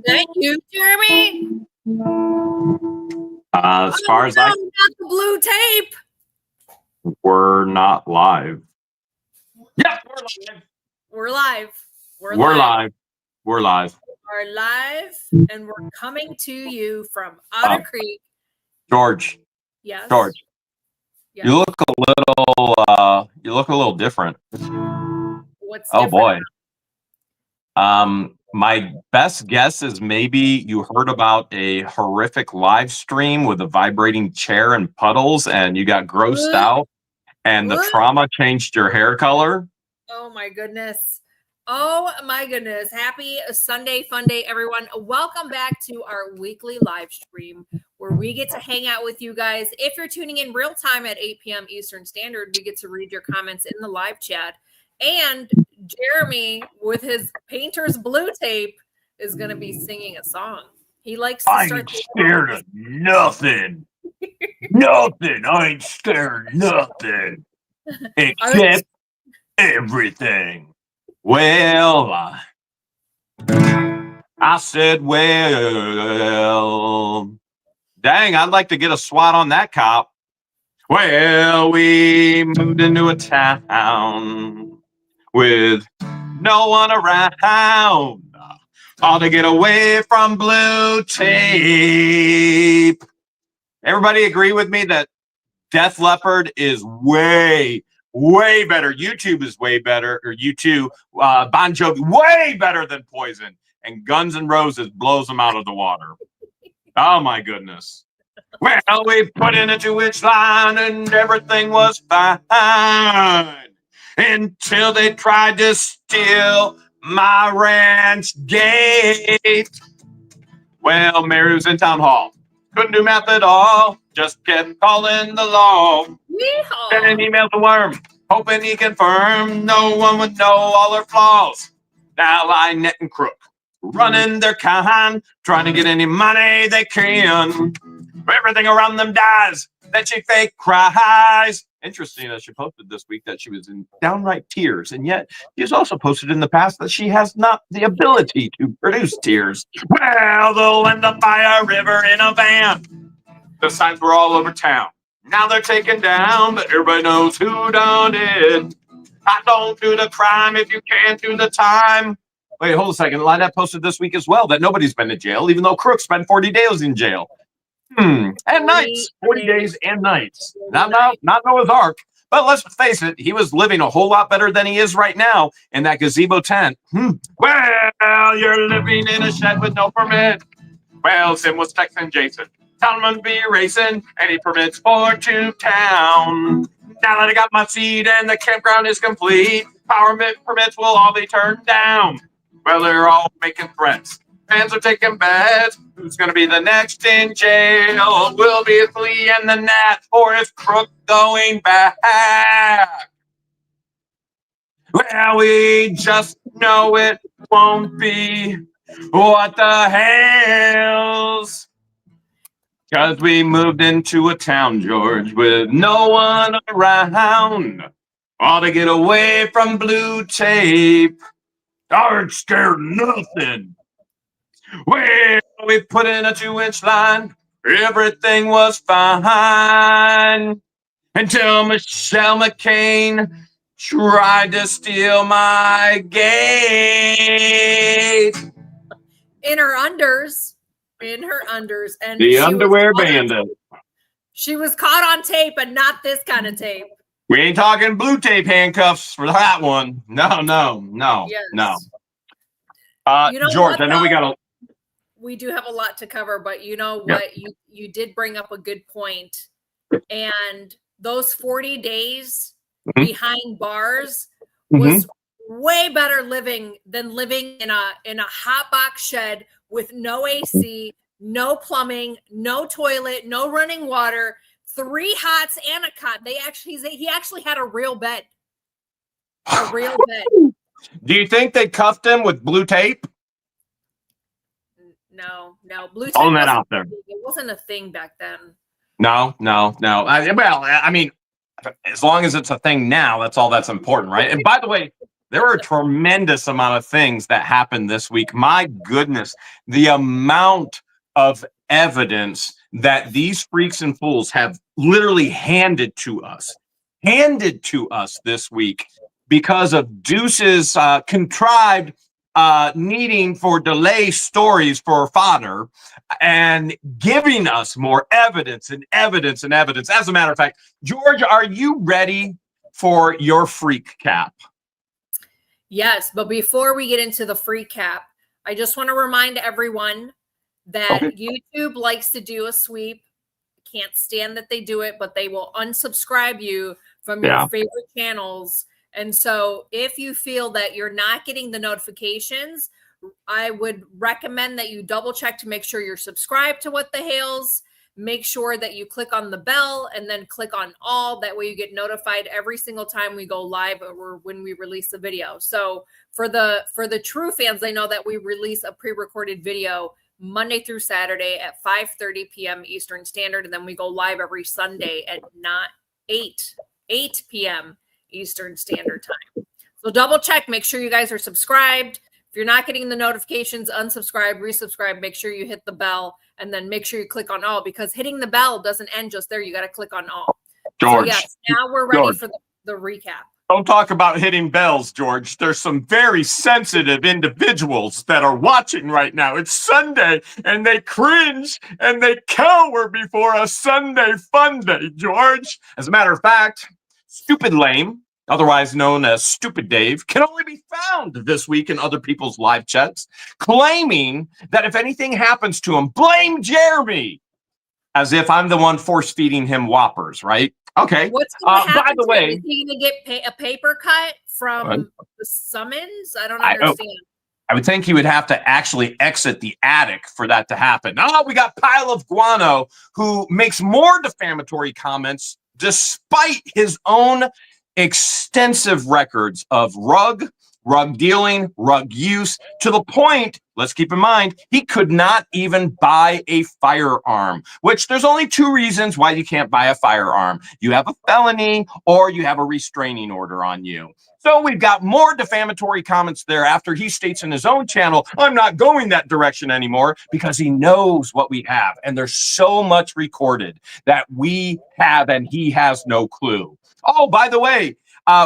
that you, Jeremy? As far as I, not the blue tape. we're not live. Yeah, we're live. We're live. We're live. We're live, and we're coming to you from Otter Creek. George. Yes. George. Yes. You look a little different. What's oh different? boy. My best guess is maybe you heard about a horrific live stream with a vibrating chair and puddles, and you got grossed out, and the trauma changed your hair color. Oh my goodness. Oh my goodness. Happy Sunday fun day, everyone. Welcome back to our weekly live stream where we get to hang out with you guys. If you're tuning in real time at 8 p.m. Eastern Standard, we get to read your comments in the live chat. And Jeremy, with his painter's blue tape, is going to be singing a song. He likes to start. I ain't scared of nothing. Nothing. I ain't scared of nothing. Except everything. Well, I said, well, dang, I'd like to get a swat on that cop. Well, we moved into a town with no one around, all to get away from blue tape. Everybody agree with me that Def Leppard is way better. YouTube is way better, or U2, Bon Jovi, way better than Poison. And Guns N' Roses blows them out of the water. Oh my goodness. Well, we put in a 2-inch line and everything was fine until they tried to steal my ranch gate. Well, Mary was in town hall. Couldn't do math at all. Just kept calling the law. Sent an email to Worm, hoping he confirmed no one would know all her flaws. Now lie net and crook, running their con, trying to get any money they can. Everything around them dies, then she fake cries. Interesting that she posted this week that she was in downright tears, and yet she has also posted in the past that she has not the ability to produce tears. Well, they'll end up by a river in a van. The signs were all over town. Now they're taken down, but everybody knows who done it. I don't do the crime if you can't do the time. Wait, hold a second. Lynette posted this week as well that nobody's been to jail, even though Crook spent 40 days in jail. And nights, 40 days and nights. Not Noah's Ark, but let's face it, he was living a whole lot better than he is right now in that gazebo tent. Well, you're living in a shed with no permit. Well, Sim was texting Jason. Tell him to be racing, and he permits for to town. Now that I got my seat and the campground is complete, power permits will all be turned down. Well, they're all making threats. Fans are taking bets. Who's going to be the next in jail? Will be Flea and the Gnat, or is Crook going back? Well, we just know it won't be. What the hell's? Because we moved into a town, George, with no one around. All to get away from blue tape. Aren't scared of nothing. Well, we put in a 2-inch line. Everything was fine. Until Michelle McCain tried to steal my gate. In her unders. And the underwear bandit. She was caught on tape, and not this kind of tape. We ain't talking blue tape handcuffs for that one. No. Yes. No. what, George, I know we do have a lot to cover, but you know what? You did bring up a good point. And those 40 days behind bars was way better living than living in a hot box shed with no AC, no plumbing, no toilet, no running water, 3 hots and a cot. He actually had a real bed. A real bed. Do you think they cuffed him with blue tape? No. Blue tape. Throwing that out there. It wasn't a thing back then. No. I mean, as long as it's a thing now, that's all that's important, right? And by the way, There were a tremendous amount of things that happened this week. My goodness, the amount of evidence that these freaks and fools have literally handed to us this week because of Deuce's contrived needing for delay stories for fodder and giving us more evidence and evidence and evidence. As a matter of fact, George, are you ready for your freak cap? Yes, but before we get into the freak cap, I just want to remind everyone that YouTube likes to do a sweep. Can't stand that they do it, but they will unsubscribe you from your favorite channels. And so if you feel that you're not getting the notifications, I would recommend that you double check to make sure you're subscribed to What the Hales. Make sure that you click on the bell and then click on all. That way you get notified every single time we go live or when we release a video. So for the true fans, they know that we release a pre-recorded video Monday through Saturday at 5:30 p.m. Eastern Standard. And then we go live every Sunday at 8 p.m. Eastern Standard Time. So double check, make sure you guys are subscribed. If you're not getting the notifications, unsubscribe, resubscribe, make sure you hit the bell, and then make sure you click on all, because hitting the bell doesn't end just there. You got to click on all. George. So yes, now we're ready for the recap. Don't talk about hitting bells, George. There's some very sensitive individuals that are watching right now. It's Sunday, and they cringe and they cower before a Sunday fun day, George. As a matter of fact, Stupid Lame, otherwise known as Stupid Dave, can only be found this week in other people's live chats, claiming that if anything happens to him, blame Jeremy, as if I'm the one force-feeding him Whoppers, right? Okay. What's going to happen? By the way, is he going to get a paper cut from the summons? I don't understand. I would think he would have to actually exit the attic for that to happen. Oh, we got Pile of Guano, who makes more defamatory comments despite his own extensive records of rug dealing, rug use, to the point, let's keep in mind, he could not even buy a firearm, which there's only two reasons why you can't buy a firearm. You have a felony or you have a restraining order on you. So we've got more defamatory comments there after he states in his own channel, I'm not going that direction anymore, because he knows what we have. And there's so much recorded that we have and he has no clue. Oh, by the way,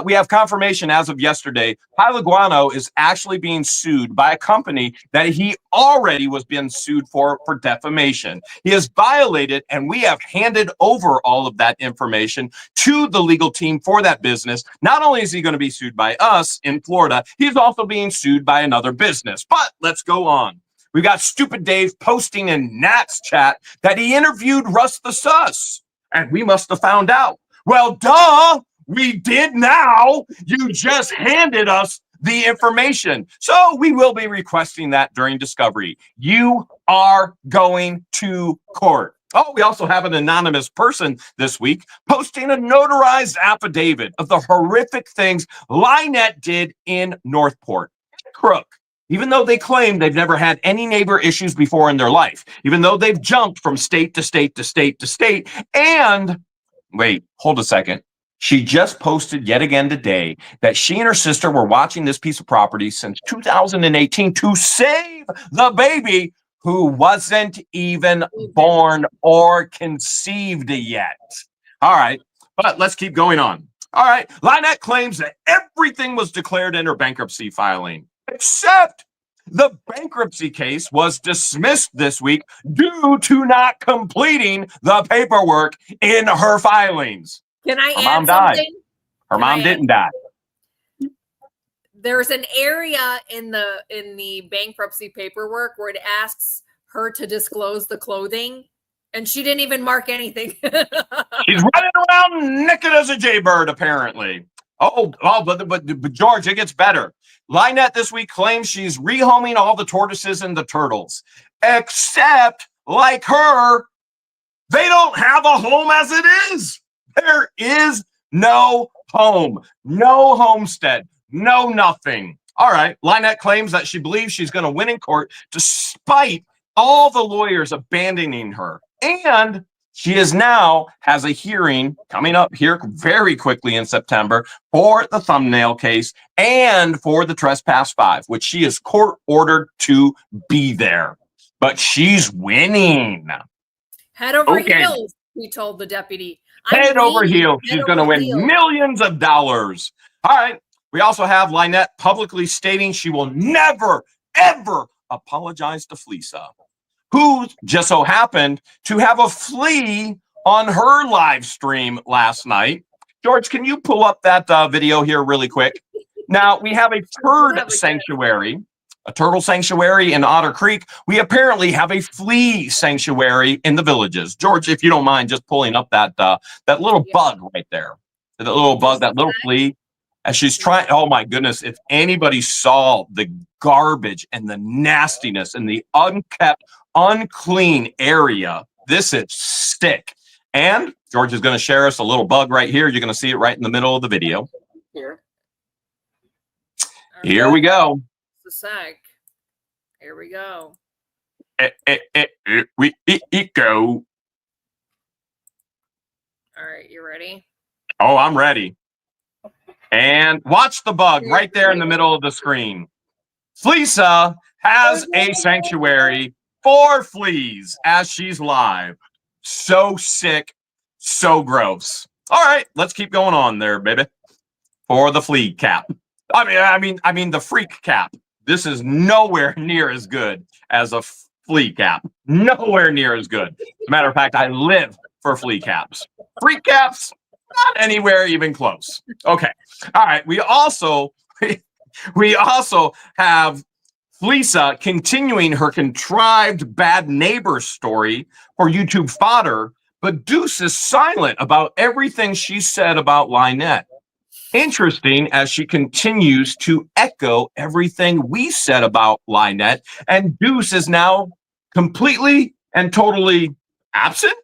we have confirmation as of yesterday. Hale is actually being sued by a company that he already was being sued for defamation. He has violated, and we have handed over all of that information to the legal team for that business. Not only is he going to be sued by us in Florida, he's also being sued by another business. But let's go on. We've got Stupid Dave posting in Nat's chat that he interviewed Russ the Sus, and we must have found out. Well, duh. We did now. You just handed us the information. So we will be requesting that during discovery. You are going to court. Oh, we also have an anonymous person this week posting a notarized affidavit of the horrific things Lynette did in Northport. Crook. Even though they claim they've never had any neighbor issues before in their life, even though they've jumped from state to state to state to state, and wait, hold a second. She just posted yet again today that she and her sister were watching this piece of property since 2018 to save the baby who wasn't even born or conceived yet. All right, but let's keep going on. All right, Lynette claims that everything was declared in her bankruptcy filing, except the bankruptcy case was dismissed this week due to not completing the paperwork in her filings. Can I add something? Her mom didn't die. There's an area in the bankruptcy paperwork where it asks her to disclose the clothing, and she didn't even mark anything. She's running around naked as a jaybird, apparently. But George, it gets better. Lynette this week claims she's rehoming all the tortoises and the turtles, except, like her, they don't have a home as it is. There is no home, no homestead, no nothing. All right, Lynette claims that she believes she's going to win in court despite all the lawyers abandoning her. And She is now has a hearing coming up here very quickly in September for the thumbnail case and for the trespass 5, which she is court ordered to be there. But she's winning. Head over heels, he told the deputy. Head over heels. She's going to win millions of dollars. All right. We also have Lynette publicly stating she will never, ever apologize to Fleesa, who just so happened to have a flea on her live stream last night. George, can you pull up that video here really quick? Now, we have a turd sanctuary, a turtle sanctuary in Otter Creek. We apparently have a flea sanctuary in the Villages. George, if you don't mind just pulling up that little bug right there, that little bug, that little flea. As she's trying, oh my goodness, if anybody saw the garbage and the nastiness and the unkept, unclean area, this is sick. And George is going to share us a little bug right here. You're going to see it right in the middle of the video. Here we go. Just a sec. Here we go. We go. All right, you ready? Oh, I'm ready. And watch the bug right there in the middle of the screen. Fleesa has a sanctuary for fleas as she's live. So sick, so gross. All right, let's keep going on there, baby. For the flea cap. I mean the freak cap. This is nowhere near as good as a flea cap. Nowhere near as good. As a matter of fact, I live for flea caps. Freak caps, not anywhere even close. Okay. All right. We also have Fleesa continuing her contrived bad neighbor story for YouTube fodder, but Deuce is silent about everything she said about Lynette. Interesting, as she continues to echo everything we said about Lynette, and Deuce is now completely and totally absent?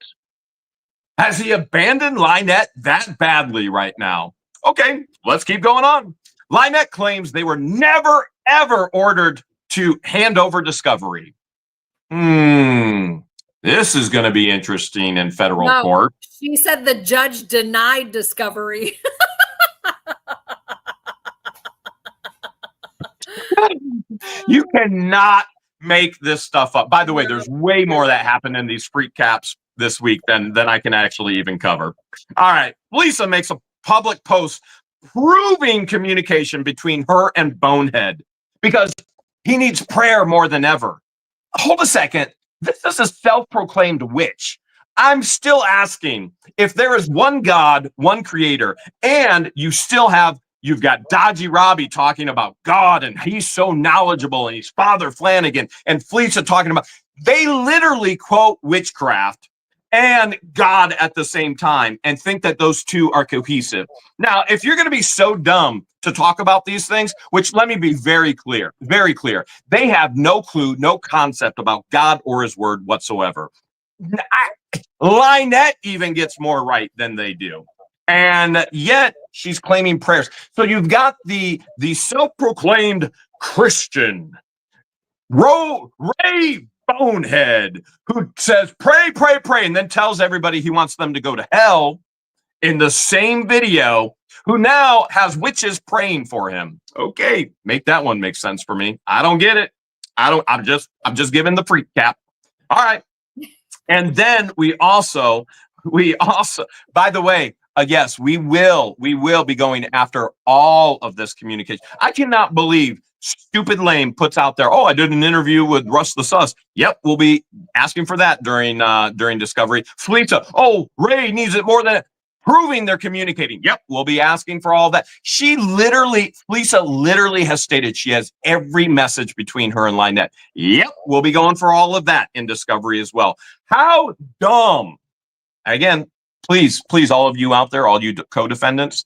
Has he abandoned Lynette that badly right now? Okay, let's keep going on. Lynette claims they were never, ever ordered to hand over Discovery. This is going to be interesting in federal court. She said the judge denied Discovery. You cannot make this stuff up. By the way, there's way more that happened in these freak caps this week than I can actually even cover. All right. Fleesa makes a public post proving communication between her and Bonehead because he needs prayer more than ever. Hold a second. This is a self-proclaimed witch. I'm still asking if there is one God, one creator, and you've got Dodgy Robbie talking about God and he's so knowledgeable and he's Father Flanagan and Fleesa talking about, they literally quote witchcraft and God at the same time and think that those two are cohesive. Now, if you're going to be so dumb to talk about these things, which let me be very clear, they have no clue, no concept about God or his word whatsoever. Lynette even gets more right than they do. And yet she's claiming prayers. So you've got the self-proclaimed Christian, Ray Bonehead, who says, pray, pray, pray, and then tells everybody he wants them to go to hell in the same video, who now has witches praying for him. Okay, make that one make sense for me. I don't get it. I'm just giving the freak cap. All right. And then we also, by the way, yes, we will be going after all of this communication. I cannot believe Stupid Lame puts out there, oh, I did an interview with Russ the Sus. Yep, we'll be asking for that during Discovery. Fleeta, oh, Ray needs it more than proving they're communicating. Yep, we'll be asking for all that. Fleesa literally has stated she has every message between her and Lynette. Yep, we'll be going for all of that in Discovery as well. How dumb. Again, please, all of you out there, all you co-defendants,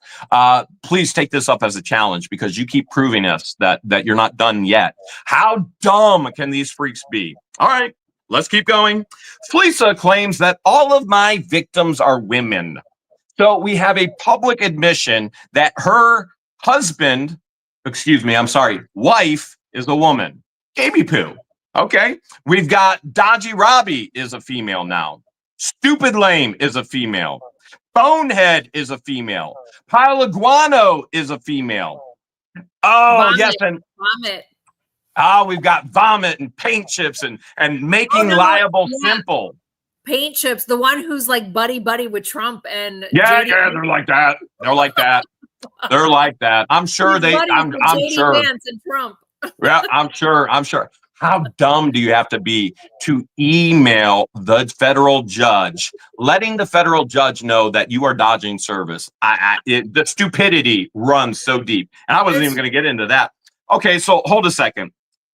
please take this up as a challenge because you keep proving us that you're not done yet. How dumb can these freaks be? All right, let's keep going. Fleesa claims that all of my victims are women. So we have a public admission that her wife is a woman. Baby poo. Okay. We've got Dodgy Robbie is a female now. Stupid lame is a female. Bonehead is a female. Pile of guano is a female. Oh, Vomit. yes. And Vomit. we've got vomit and paint chips and making liable simple. Paint chips, the one who's like buddy with Trump and yeah, they're like that. They're like that. They're like that. I'm sure I'm sure. Vance and Trump. Yeah, I'm sure. How dumb do you have to be to email the federal judge, letting the federal judge know that you are dodging service? The stupidity runs so deep. And I wasn't even going to get into that. Okay, so hold a second.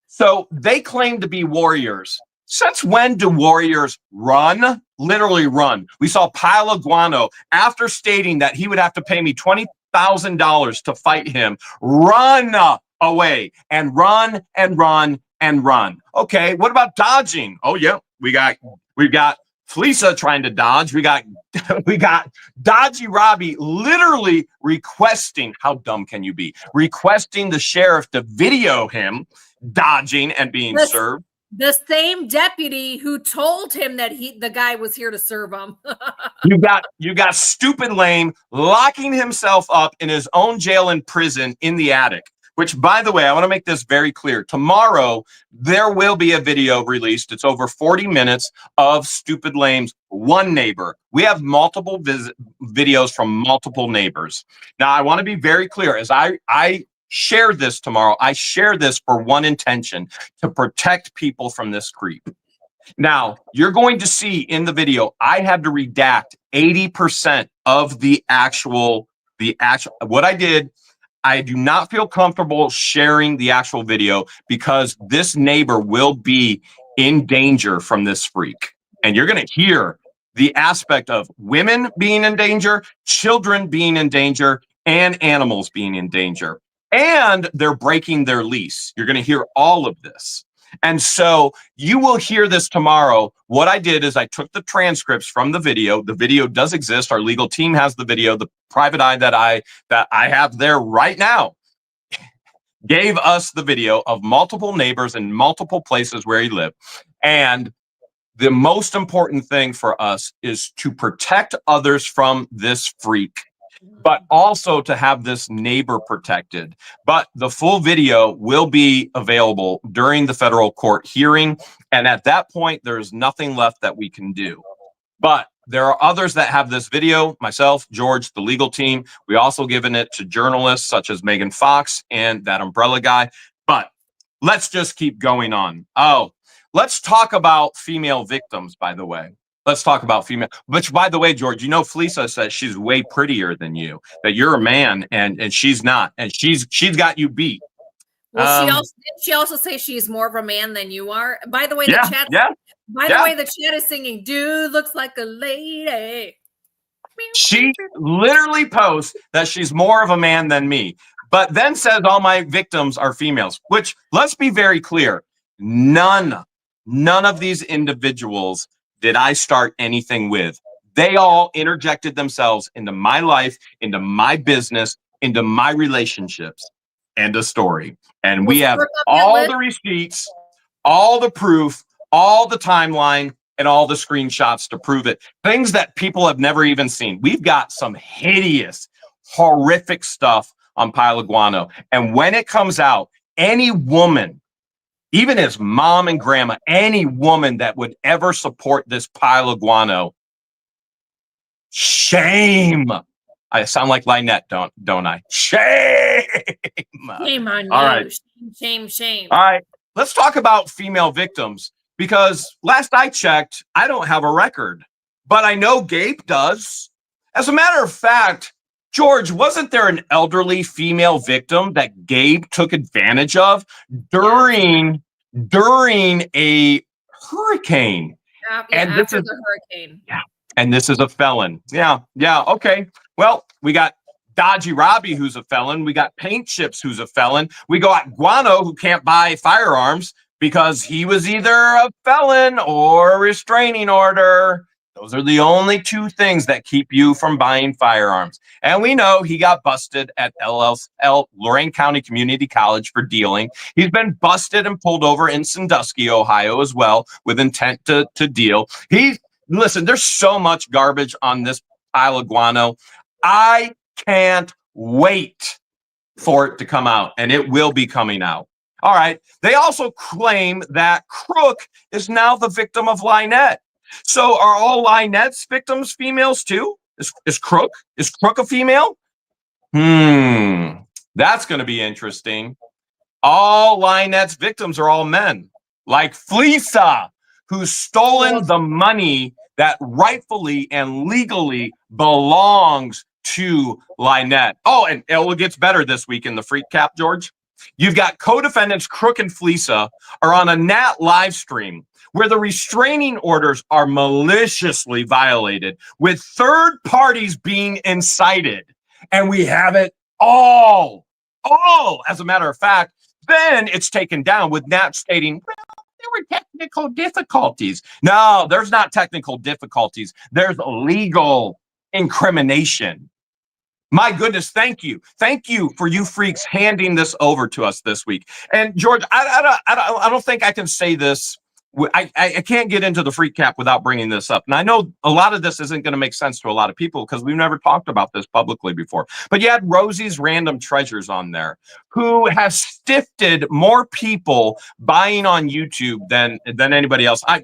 So they claim to be warriors. Since when do warriors run? Literally run. We saw Pile of Guano, after stating that he would have to pay me $20,000 to fight him, run away and run and run and run. Okay, what about dodging? Oh yeah, we've got Fleesa trying to dodge. We got Dodgy Robbie literally requesting, how dumb can you be? Requesting the sheriff to video him dodging and being served. The same deputy who told him that the guy was here to serve him. you got stupid lame locking himself up in his own jail and prison in the attic. Which, by the way, I want to make this very clear. Tomorrow, there will be a video released. It's over 40 minutes of Stupid Lame's one neighbor. We have multiple videos from multiple neighbors. Now, I want to be very clear. As I share this tomorrow, I share this for one intention, to protect people from this creep. Now, you're going to see in the video, I had to redact 80% of the actual, what I did. I do not feel comfortable sharing the actual video because this neighbor will be in danger from this freak. And you're going to hear the aspect of women being in danger, children being in danger, and animals being in danger. And they're breaking their lease. You're going to hear all of this. And so you will hear this tomorrow. What I did is I took the transcripts from the video. The video does exist. Our legal team has the video. The private eye that I have there right now gave us the video of multiple neighbors in multiple places where he lived. And the most important thing for us is to protect others from this freak, but also to have this neighbor protected. But the full video will be available during the federal court hearing. And at that point, there's nothing left that we can do. But there are others that have this video, myself, George, the legal team. We also given it to journalists such as Megan Fox and that umbrella guy. But let's just keep going on. Oh, let's talk about female victims, by the way. Let's talk about female, which, by the way, George, you know, Fleesa says she's way prettier than you, that you're a man and she's not, and she's got you beat. Well, she also say she's more of a man than you are. By the way, the chat is singing, dude looks like a lady. She literally posts that she's more of a man than me, but then says all my victims are females, which, let's be very clear, none of these individuals did I start anything with. They all interjected themselves into my life, into my business, into my relationships. End of story. And we have all the receipts, all the proof, all the timeline, and all the screenshots to prove it. Things that people have never even seen. We've got some hideous, horrific stuff on Pile of Guano. And when it comes out, any woman, even his mom and grandma, any woman that would ever support this Pile of Guano, shame. I sound like Lynette, don't I? Shame. Shame on you. All right. Shame. All right. Let's talk about female victims, because last I checked, I don't have a record, but I know Gabe does. As a matter of fact, George, wasn't there an elderly female victim that Gabe took advantage of during a hurricane? And this is a hurricane. Yeah, and this is a felon. Yeah. Okay. Well, we got Dodgy Robbie, who's a felon. We got Paint Chips, who's a felon. We got Guano, who can't buy firearms because he was either a felon or a restraining order. Those are the only two things that keep you from buying firearms. And we know he got busted at Lorain County Community College for dealing. He's been busted and pulled over in Sandusky, Ohio as well, with intent to deal. listen, there's so much garbage on this pile of guano. I can't wait for it to come out, and it will be coming out. All right. They also claim that Crook is now the victim of Lynette. So are all Lynette's victims females too? Is Crook a female? That's going to be interesting. All Lynette's victims are all men, like Fleesa, who's stolen the money that rightfully and legally belongs to Lynette. Oh, and it gets better this week in the Freak Cap, George. You've got co-defendants Crook and Fleesa are on a Nat live stream where the restraining orders are maliciously violated, with third parties being incited. And we have it all. As a matter of fact, then it's taken down with Nat stating, well, there were technical difficulties. No, there's not technical difficulties. There's legal incrimination. My goodness, thank you. Thank you for you freaks handing this over to us this week. And George, I don't think I can say this. I can't get into the Freak Cap without bringing this up. And I know a lot of this isn't going to make sense to a lot of people because we've never talked about this publicly before. But you had Rosie's Random Treasures on there, who has stifted more people buying on YouTube than anybody else. I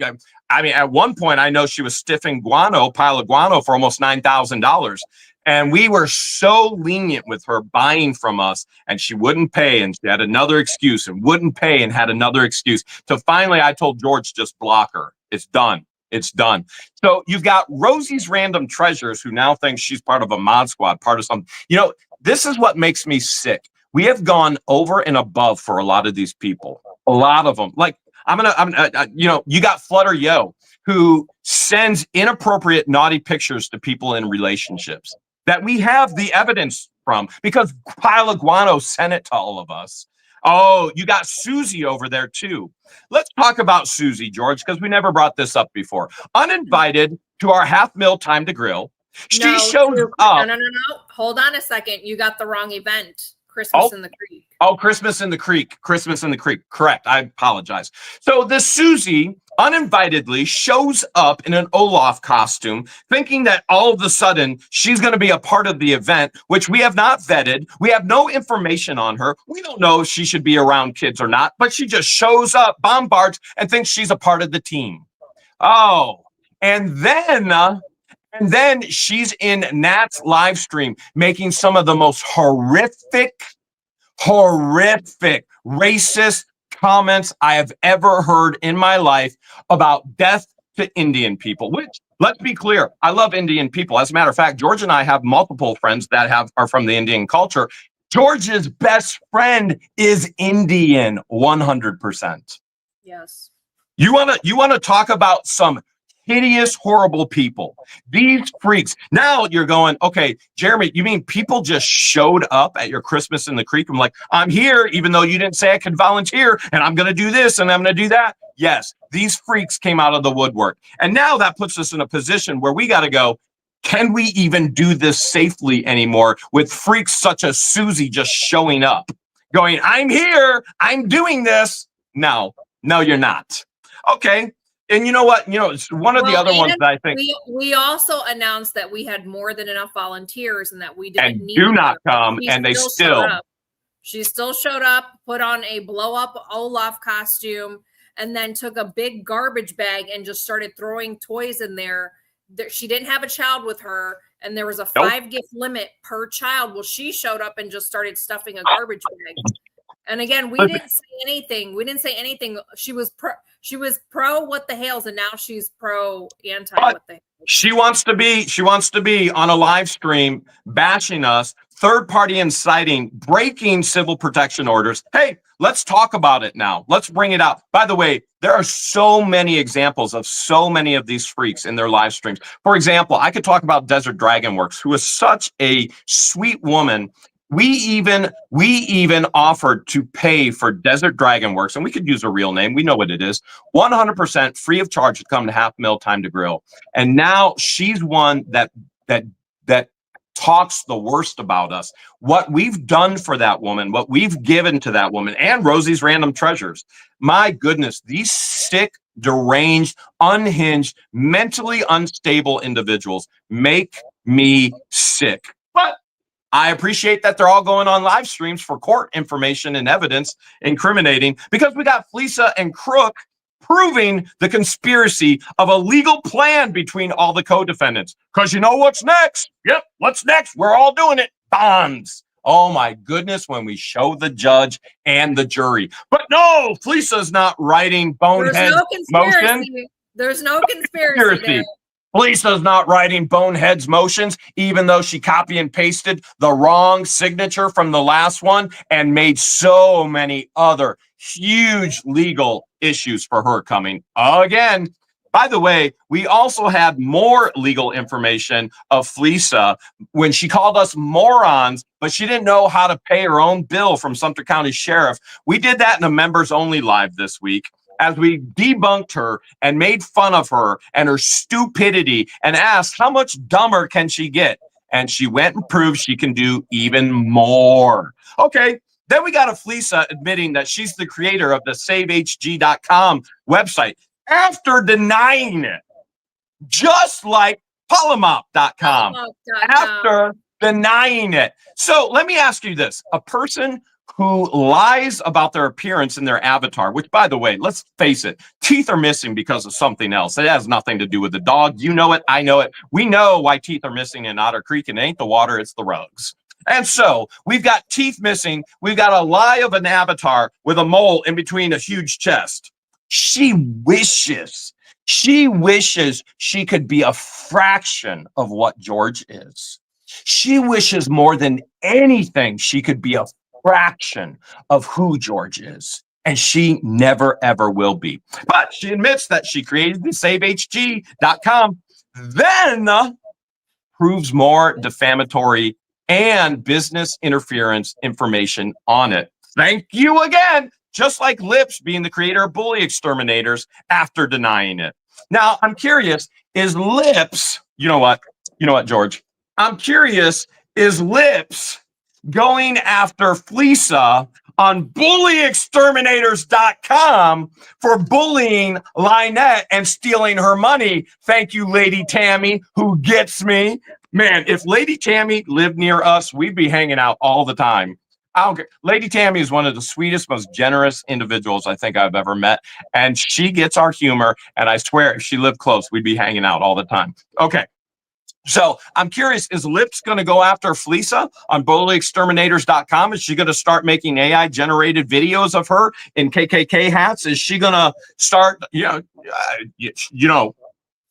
mean, at one point, I know she was stiffing pile of guano for almost $9,000. And we were so lenient with her buying from us, and she wouldn't pay, and she had another excuse, and wouldn't pay, and had another excuse. So finally, I told George, just block her. It's done. It's done. So you've got Rosie's Random Treasures, who now thinks she's part of a mod squad, part of something. You know, this is what makes me sick. We have gone over and above for a lot of these people. A lot of them. Like, you got Flutter Yo, who sends inappropriate, naughty pictures to people in relationships that we have the evidence from because Pile of Guano sent it to all of us. Oh, you got Susie over there too. Let's talk about Susie, George, because we never brought this up before. Uninvited to our half-mil time to grill. She shows up. No. Hold on a second. You got the wrong event. Christmas in the Creek. Oh, Christmas in the Creek. Christmas in the Creek. Correct. I apologize. So this Susie uninvitedly shows up in an Olaf costume, thinking that all of a sudden she's going to be a part of the event, which we have not vetted. We have no information on her. We don't know if she should be around kids or not, but she just shows up, bombards, and thinks she's a part of the team. Oh, and then she's in Nat's live stream making some of the most horrific, racist comments I have ever heard in my life about death to Indian people, which, let's be clear, I love Indian people. As a matter of fact, George and I have multiple friends that are from the Indian culture. George's best friend is Indian, 100%. Yes. You want to talk about some hideous, horrible people. These freaks. Now you're going, okay, Jeremy, you mean people just showed up at your Christmas in the Creek? I'm like, I'm here, even though you didn't say I could volunteer, and I'm going to do this, and I'm going to do that. Yes, these freaks came out of the woodwork. And now that puts us in a position where we got to go, can we even do this safely anymore with freaks such as Susie just showing up, going, I'm here, I'm doing this. No, you're not. Okay. And you know what? It's one of the other ones that I think we also announced that we had more than enough volunteers and that we didn't need do not come, and they still. She still showed up, put on a blow up Olaf costume, and then took a big garbage bag and just started throwing toys in there. She didn't have a child with her, and there was a 5 gift limit per child. Well, she showed up and just started stuffing a garbage bag. And again, we didn't say anything. She was pro what the Hales, and now she's pro anti what the Hales. She wants to be on a live stream bashing us, third party inciting, breaking civil protection orders. Hey, let's talk about it now. Let's bring it out. By the way, there are so many examples of so many of these freaks in their live streams. For example, I could talk about Desert Dragon Works, who is such a sweet woman. We even offered to pay for Desert Dragon Works, and we could use a real name. We know what it is. 100% free of charge to come to half mil time to grill. And now she's one that talks the worst about us, what we've done for that woman, what we've given to that woman, and Rosie's Random Treasures. My goodness, these sick, deranged, unhinged, mentally unstable individuals make me sick. But I appreciate that they're all going on live streams for court information and evidence incriminating, because we got Fleesa and Crook proving the conspiracy of a legal plan between all the co-defendants. Because you know what's next? Yep, what's next? We're all doing it. Bonds. Oh my goodness, when we show the judge and the jury. But no, Fleesa's not writing bonehead motion. There's no conspiracy there. Fleesa's not writing boneheads motions, even though she copy and pasted the wrong signature from the last one and made so many other huge legal issues for her coming again. By the way, we also had more legal information of Fleesa when she called us morons, but she didn't know how to pay her own bill from Sumter County Sheriff. We did that in a members only live this week, as we debunked her and made fun of her and her stupidity and asked how much dumber can she get? And she went and proved she can do even more. Okay, then we got a Fleesa admitting that she's the creator of the SaveHG.com website after denying it, just like Polymop.com after denying it. So let me ask you this. A person who lies about their appearance in their avatar, which, by the way, let's face it, teeth are missing because of something else. It has nothing to do with the dog. You know it. I know it. We know why teeth are missing in Otter Creek, and it ain't the water, it's the rugs. And so we've got teeth missing. We've got a lie of an avatar with a mole in between a huge chest. She wishes she could be a fraction of what George is. She wishes more than anything she could be a fraction of who George is, and she never ever will be. But she admits that she created the SaveHG.com, then proves more defamatory and business interference information on it. Thank you again. Just like Lips being the creator of Bully Exterminators after denying it. Now, I'm curious, is Lips, you know what, George? I'm curious, is Lips going after Fleesa on bullyexterminators.com for bullying Lynette and stealing her money? Thank you, Lady Tammy, who gets me. Man, if Lady Tammy lived near us, we'd be hanging out all the time. I don't care. Lady Tammy is one of the sweetest, most generous individuals I think I've ever met. And she gets our humor. And I swear, if she lived close, we'd be hanging out all the time. Okay. So I'm curious, is Lips going to go after Fleesa on bullyexterminators.com? Is she going to start making AI generated videos of her in KKK hats? Is she going to start,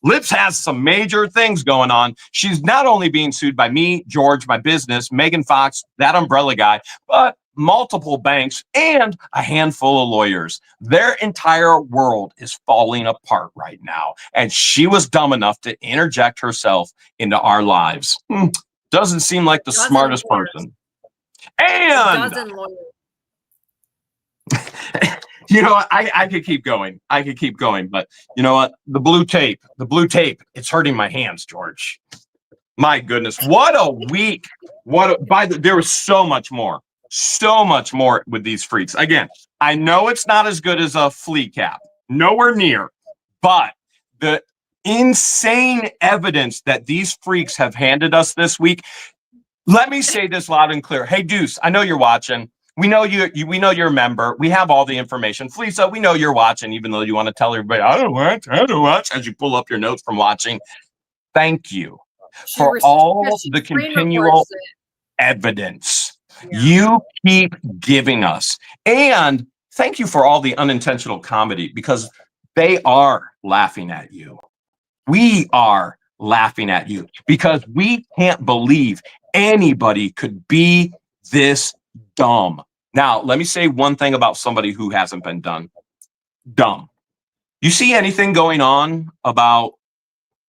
Lips has some major things going on. She's not only being sued by me, George, my business, Megan Fox, that umbrella guy, but multiple banks and a handful of lawyers. Their entire world is falling apart right now. And she was dumb enough to interject herself into our lives. Doesn't seem like the smartest person. And I could keep going. But you know what? The blue tape, it's hurting my hands, George. My goodness. What a week. There was so much more with these freaks. Again, I know it's not as good as a flea cap, nowhere near, but the insane evidence that these freaks have handed us this week. Let me say this loud and clear. Hey, Deuce, I know you're watching. We know we know you're a member. We have all the information. Fleesa, we know you're watching, even though you want to tell everybody, I don't watch, as you pull up your notes from watching. Thank you for all the continual evidence you keep giving us. And thank you for all the unintentional comedy, because they are laughing at you. We are laughing at you because we can't believe anybody could be this dumb. Now, let me say one thing about somebody who hasn't been dumb. You see anything going on about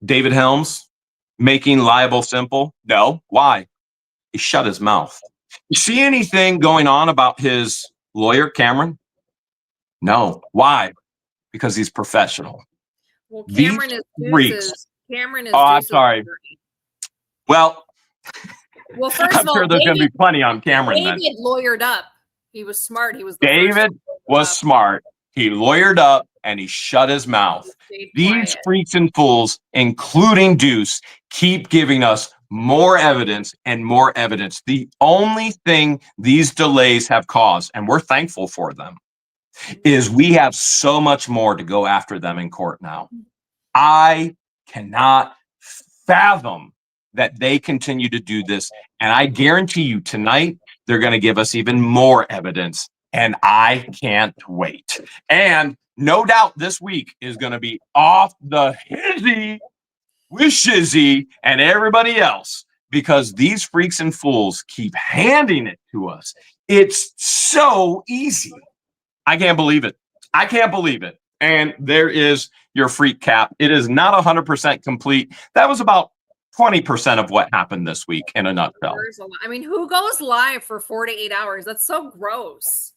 David Helms making liable simple? No. Why? He shut his mouth. You see anything going on about his lawyer, Cameron? No. Why? Because he's professional. Well, Cameron is I'm sorry. Well, Well, first I'm of all, sure there's going to be plenty on camera. David lawyered up. He was smart. He was the David was smart. He lawyered up and he shut his mouth. These freaks and fools, including Deuce, keep giving us more evidence and more evidence. The only thing these delays have caused, and we're thankful for them, is we have so much more to go after them in court now. I cannot fathom that they continue to do this. And I guarantee you tonight, they're going to give us even more evidence. And I can't wait. And no doubt this week is going to be off the hizzy with Shizzy and everybody else, because these freaks and fools keep handing it to us. It's so easy. I can't believe it. I can't believe it. And there is your freak cap. It is not 100% complete. That was about 20% of what happened this week in a nutshell. I mean, who goes live for 4 to 8 hours? That's so gross.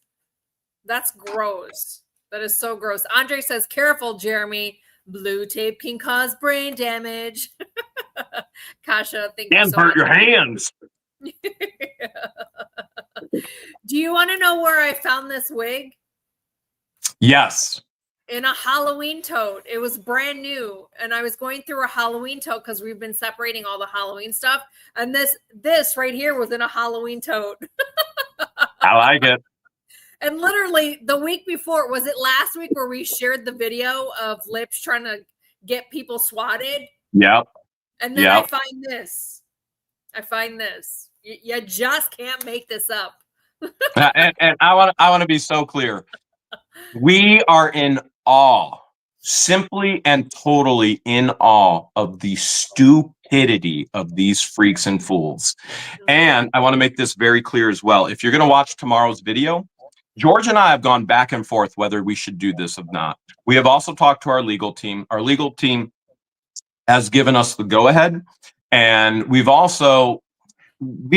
That's gross. That is so gross. Andre says, careful, Jeremy. Blue tape can cause brain damage. Kasha, thank you so much. And hurt your hands. Do you want to know where I found this wig? Yes. In a Halloween tote. It was brand new. And I was going through a Halloween tote because we've been separating all the Halloween stuff. And this right here was in a Halloween tote. I like it. And literally the week before, was it last week where we shared the video of Lips trying to get people swatted? Yep. And then I find this. You just can't make this up. and I want to be so clear. We are in awe, simply and totally in awe of the stupidity of these freaks and fools. And I want to make this very clear as well. If you're going to watch tomorrow's video, George and I have gone back and forth whether we should do this or not. We have also talked to our legal team. Our legal team has given us the go-ahead. And we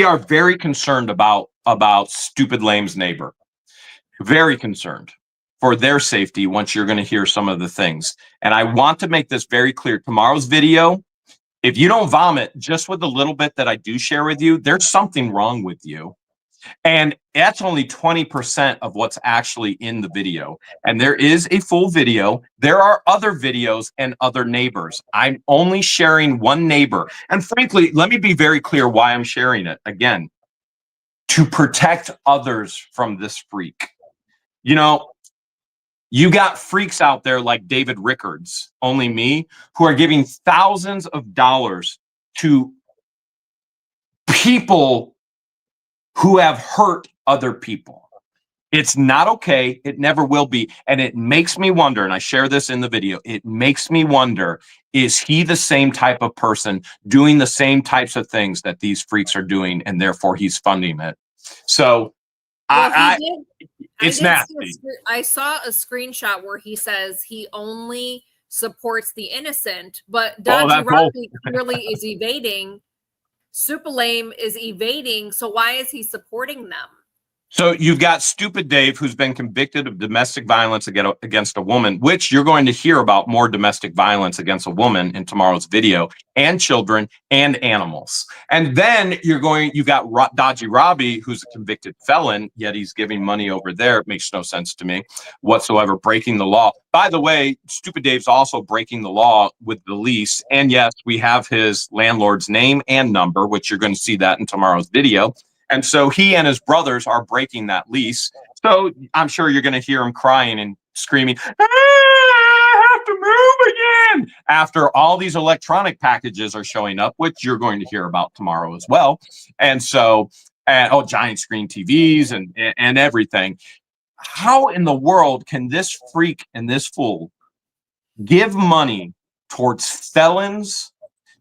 are very concerned about Stupid Lame's neighbor. Very concerned for their safety once you're going to hear some of the things. And I want to make this very clear. Tomorrow's video, if you don't vomit just with a little bit that I do share with you, there's something wrong with you. And that's only 20% of what's actually in the video. And there is a full video. There are other videos and other neighbors. I'm only sharing one neighbor. And frankly, let me be very clear why I'm sharing it. Again, to protect others from this freak. You know, you got freaks out there like David Rickards, only me, who are giving thousands of dollars to people who have hurt other people. It's not okay. It never will be. And it makes me wonder, and I share this in the video, it makes me wonder, is he the same type of person doing the same types of things that these freaks are doing, and therefore he's funding it? So it's nasty. I saw a screenshot where he says he only supports the innocent, but Dodgy Robbie clearly is evading. Super Lame is evading. So why is he supporting them? So you've got Stupid Dave, who's been convicted of domestic violence against a woman, which you're going to hear about more domestic violence against a woman in tomorrow's video, and children and animals. And then you've got Dodgy Robbie, who's a convicted felon, yet he's giving money over there. It makes no sense to me whatsoever, breaking the law. By the way, Stupid Dave's also breaking the law with the lease. And yes, we have his landlord's name and number, which you're going to see that in tomorrow's video. And so he and his brothers are breaking that lease. So I'm sure you're going to hear him crying and screaming, I have to move again, after all these electronic packages are showing up, which you're going to hear about tomorrow as well. And so, giant screen TVs and everything. How in the world can this freak and this fool give money towards felons,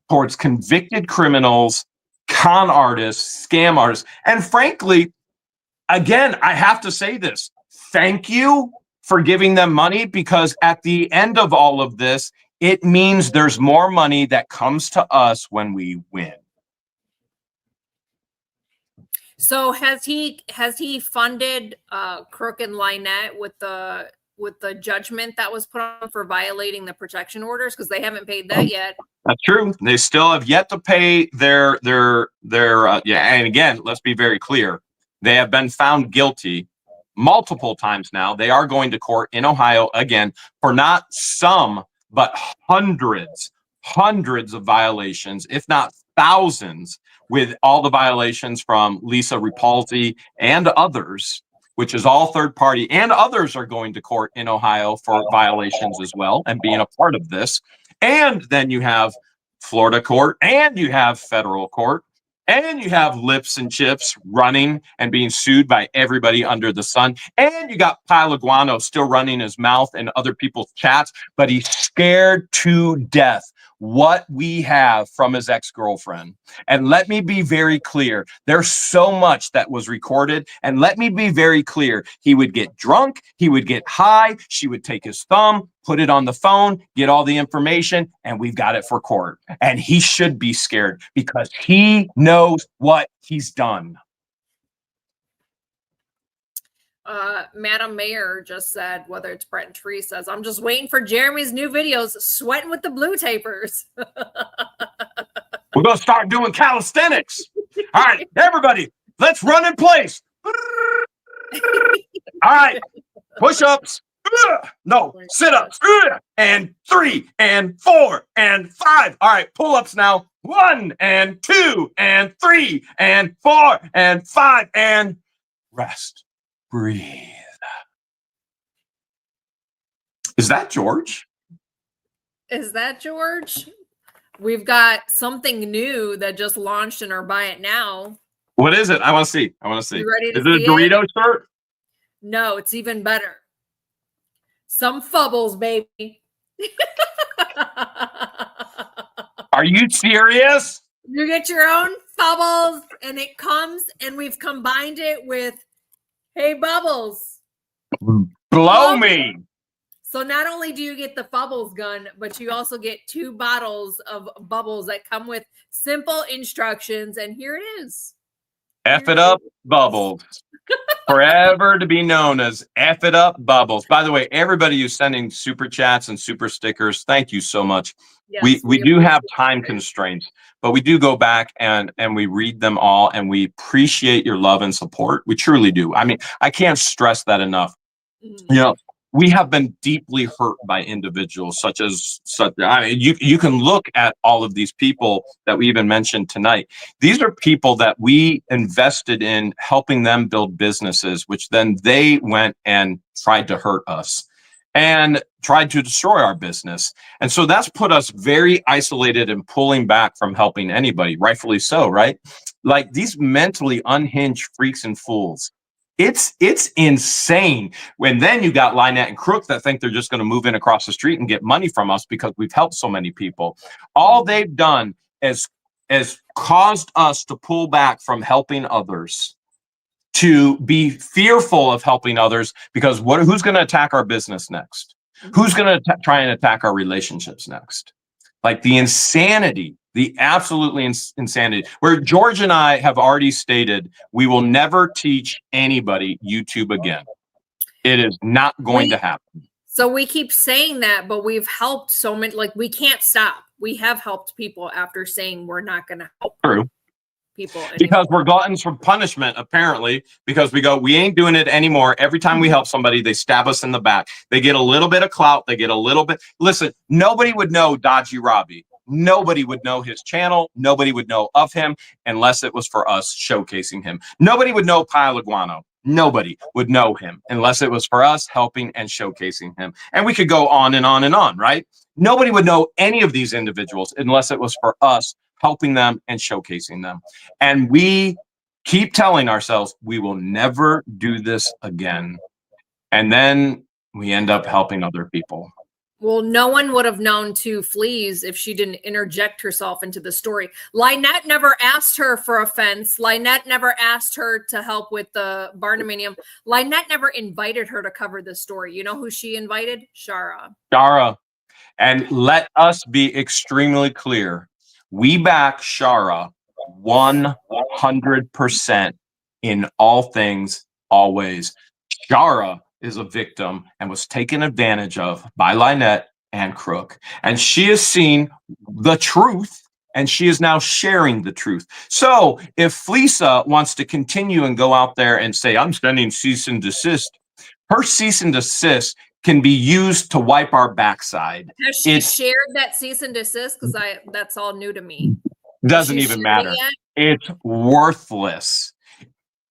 towards convicted criminals, con artists, scam artists? And frankly, again, I have to say this. Thank you for giving them money, because at the end of all of this, it means there's more money that comes to us when we win. So has he funded Crook and Lynette with the judgment that was put on for violating the protection orders, because they haven't paid that yet? That's true. They still have yet to pay their yeah. And again, let's be very clear. They have been found guilty multiple times now. They are going to court in Ohio again for not some, but hundreds of violations, if not thousands, with all the violations from Lisa Repulsi and others, which is all third party, and others are going to court in Ohio for violations as well and being a part of this. And then you have Florida court, and you have federal court, and you have Lips and Chips running and being sued by everybody under the sun. And you got Guano still running his mouth in other people's chats, but he's scared to death what we have from his ex-girlfriend. And let me be very clear. There's so much that was recorded. And let me be very clear. He would get drunk. He would get high. She would take his thumb, put it on the phone, get all the information, and we've got it for court. And he should be scared because he knows what he's done. Madam Mayor just said, whether it's Brett and Tree says, I'm just waiting for Jeremy's new videos, sweating with the blue tapers. We're going to start doing calisthenics. All right, everybody, let's run in place. All right, push-ups. No, sit-ups. And 3 and 4 and 5. All right, pull-ups now. 1 and 2 and 3 and 4 and 5 and rest. Breathe. Is that George? Is that George? We've got something new that just launched in our Buy It Now. What is it? I want to see. You ready to see it a Dorito shirt? No, it's even better. Some Fubbles, baby. Are you serious? You get your own Fubbles, and it comes, and we've combined it with Hey Bubbles. Blow me. So not only do you get the Fubbles gun, but you also get 2 bottles of bubbles that come with simple instructions. And here it is. F it up, Bubbles. Forever to be known as F it up, Bubbles. By the way, everybody who's sending super chats and super stickers, thank you so much. Yes, we do have time constraints, but we do go back and we read them all, and we appreciate your love and support. We truly do. I mean, I can't stress that enough. You know, we have been deeply hurt by individuals such. I mean, you can look at all of these people that we even mentioned tonight. These are people that we invested in helping them build businesses, which then they went and tried to hurt us and tried to destroy our business. And so that's put us very isolated and pulling back from helping anybody, rightfully so, right? Like these mentally unhinged freaks and fools. It's insane. When then you got Lynette and Crook that think they're just going to move in across the street and get money from us because we've helped so many people. All they've done is caused us to pull back from helping others, to be fearful of helping others, because who's going to attack our business next? Who's going to try and attack our relationships next? Like the insanity, the absolutely insanity, where George and I have already stated, we will never teach anybody YouTube again. It is not going to happen. So we keep saying that, but we've helped so many, like we can't stop. We have helped people after saying we're not going to help. True. People anymore. Because we're gluttons for punishment, apparently, because we ain't doing it anymore. Every time we help somebody, they stab us in the back. They get a little bit of clout. They get a little bit. Listen, nobody would know Dodgy Robbie. Nobody would know his channel. Nobody would know of him unless it was for us showcasing him. Nobody would know Pile Guano. Nobody would know him unless it was for us helping and showcasing him. And we could go on and on and on, right? Nobody would know any of these individuals unless it was for us helping them and showcasing them. And we keep telling ourselves we will never do this again. And then we end up helping other people. Well, no one would have known to Fleas if she didn't interject herself into the story. Lynette never asked her for a fence. Lynette never asked her to help with the barnuminium. Lynette never invited her to cover the story. You know who she invited? Shara. Shara. And let us be extremely clear. We back Shara 100% in all things, always. Shara is a victim and was taken advantage of by Lynette and crook. And she has seen the truth, and she is now sharing the truth. So if Fleesa wants to continue and go out there and say, I'm sending cease and desist, her cease and desist can be used to wipe our backside. Has she shared that cease and desist? Because that's all new to me. Doesn't even matter. It's worthless.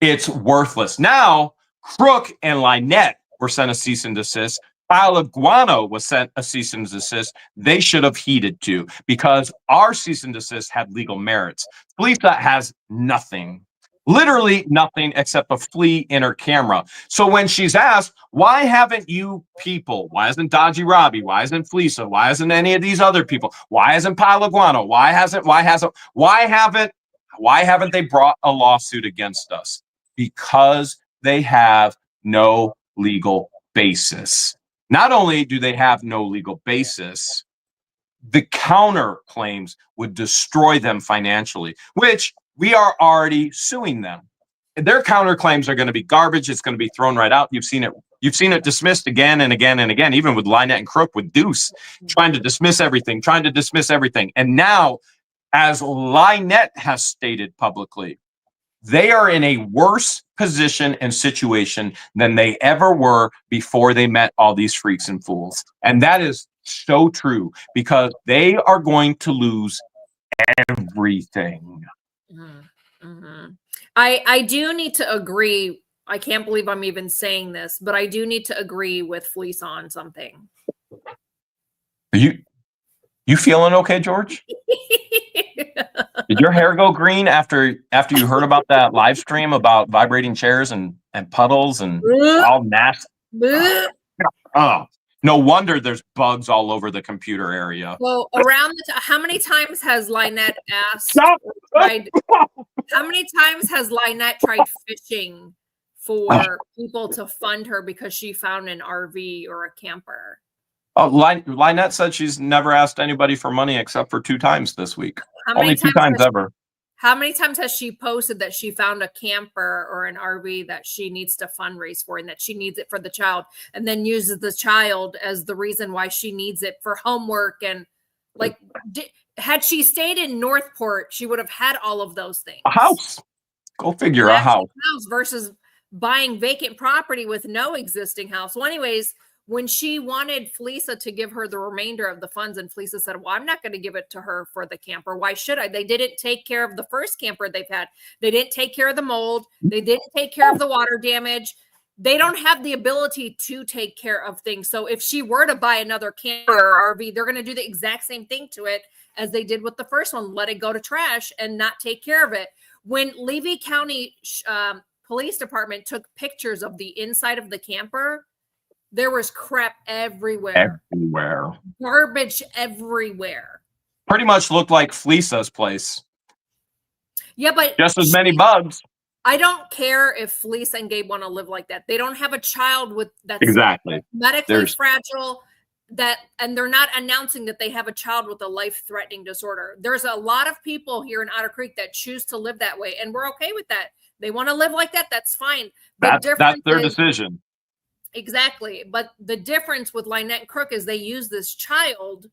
It's worthless. Now, Crook and Lynette were sent a cease and desist. Pile of Guano was sent a cease and desist. They should have heeded to, because our cease and desist had legal merits. Fleesa has nothing, literally nothing, except a flea in her camera. So when she's asked, why haven't you people, why isn't Dodgy Robbie, why isn't Fleesa, why isn't any of these other people, why isn't Pile of Guano, why haven't they brought a lawsuit against us? Because they have no legal basis. Not only do they have no legal basis, the counterclaims would destroy them financially, which we are already suing them. Their counterclaims are going to be garbage. It's going to be thrown right out. You've seen it dismissed again and again and again, even with Lynette and Crook, with Deuce trying to dismiss everything. And now, as Lynette has stated publicly, they are in a worse position and situation than they ever were before they met all these freaks and fools. And that is so true, because they are going to lose everything. Mm-hmm. I do need to agree. I can't believe I'm even saying this, but I do need to agree with Fleesa on something. Are you feeling okay, George? Did your hair go green after you heard about that live stream about vibrating chairs and puddles and all nasty? Oh, no wonder there's bugs all over the computer area. Well, how many times has Lynette asked? How many times has Lynette tried fishing for people to fund her because she found an RV or a camper? Oh, Lynette said she's never asked anybody for money except for 2 times this week. Only 2 times ever. How many times has she posted that she found a camper or an RV that she needs to fundraise for and that she needs it for the child, and then uses the child as the reason why she needs it for homework? And had she stayed in Northport, she would have had all of those things. A house. Go figure, a house versus buying vacant property with no existing house. Well, anyways, when she wanted Fleesa to give her the remainder of the funds, and Fleesa said, well, I'm not going to give it to her for the camper. Why should I? They didn't take care of the first camper they've had. They didn't take care of the mold. They didn't take care of the water damage. They don't have the ability to take care of things. So if she were to buy another camper or RV, they're going to do the exact same thing to it as they did with the first one, let it go to trash and not take care of it. When Levy County Police Department took pictures of the inside of the camper, there was crap everywhere. Garbage everywhere. Pretty much looked like Fleesa's place. Yeah, but just as many bugs. I don't care if Fleesa and Gabe want to live like that. They don't have a child that's medically fragile, and they're not announcing that they have a child with a life-threatening disorder. There's a lot of people here in Otter Creek that choose to live that way, and we're okay with that. They want to live like that. That's fine. That's their decision. Exactly. But the difference with Lynette and Crook is they use this child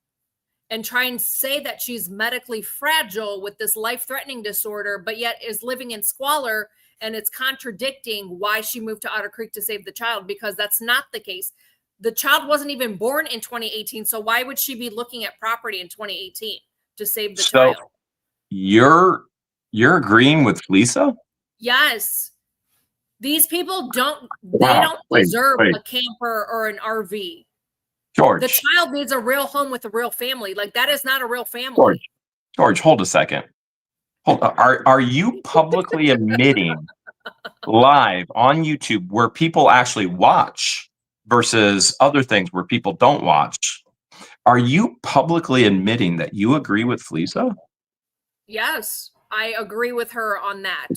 and try and say that she's medically fragile with this life-threatening disorder, but yet is living in squalor, and it's contradicting why she moved to Otter Creek to save the child, because that's not the case. The child wasn't even born in 2018, so why would she be looking at property in 2018 to save the child? You're agreeing with Fleesa? Yes. These people don't deserve a camper or an RV. George. The child needs a real home with a real family. Like, that is not a real family. George, hold a second. Are you publicly admitting live on YouTube where people actually watch versus other things where people don't watch? Are you publicly admitting that you agree with Fleesa? Yes, I agree with her on that.